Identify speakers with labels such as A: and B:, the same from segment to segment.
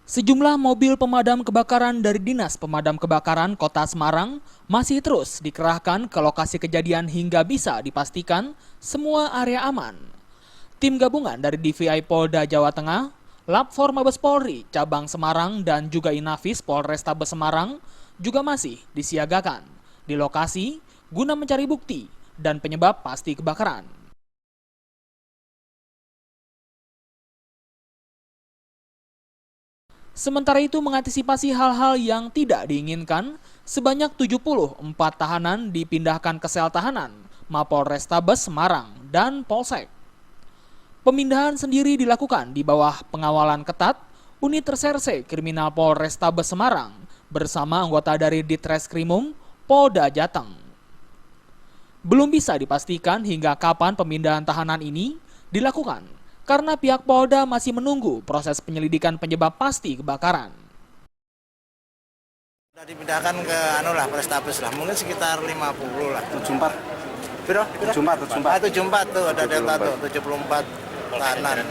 A: Sejumlah mobil pemadam kebakaran dari Dinas Pemadam Kebakaran Kota Semarang masih terus dikerahkan ke lokasi kejadian hingga bisa dipastikan semua area aman. Tim gabungan dari DVI Polda Jawa Tengah, Lab4 Mabes Polri, Cabang Semarang, dan juga Inafis Polrestabes Semarang juga masih disiagakan di lokasi guna mencari bukti dan penyebab pasti kebakaran. Sementara itu mengantisipasi hal-hal yang tidak diinginkan, sebanyak 74 tahanan dipindahkan ke sel tahanan Mapolrestabes Semarang dan Polsek. Pemindahan sendiri dilakukan di bawah pengawalan ketat Unit Reserse Kriminal Polrestabes Semarang bersama anggota dari Ditreskrimum Polda Jateng. Belum bisa dipastikan hingga kapan pemindahan tahanan ini dilakukan, karena pihak Polda masih menunggu proses penyelidikan penyebab pasti kebakaran.
B: Sudah dipindahkan ke Polrestabes lah, mungkin sekitar 50 lah.
C: 74.
B: Biro?
C: 74
B: tuh ada delta tuh, 74 tahanan.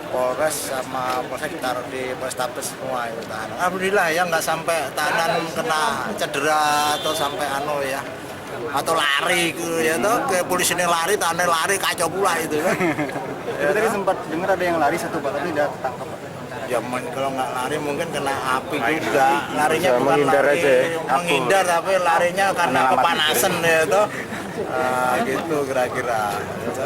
B: Polres sama Polsek taruh di Polrestabes semua itu tahanan. Alhamdulillah ya nggak sampai tahanan kena cedera atau sampai ya. Atau lari gitu ya tuh, ke polisi ini lari, tahanan lari kacau pula itu kan.
C: Ya, tadi sempat dengar ada yang lari satu Pak, tapi tidak tertangkap Pak.
B: Ya kalau nggak lari mungkin kena api juga. Larinya bukan
C: menghindar
B: lari
C: aja ya?
B: menghindar, tapi larinya karena kepanasan ya tuh. Gitu kira-kira. Gitu.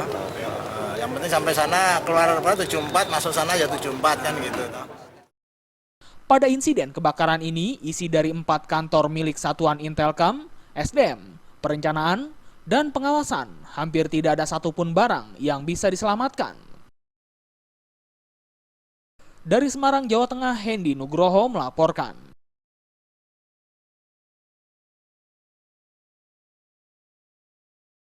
B: Yang penting sampai sana keluar 74, masuk sana ya 74 kan gitu.
A: Pada insiden kebakaran ini, isi dari 4 kantor milik Satuan Intelkam, SDM, Perencanaan, dan Pengawasan, hampir tidak ada satupun barang yang bisa diselamatkan. Dari Semarang, Jawa Tengah, Hendy Nugroho melaporkan.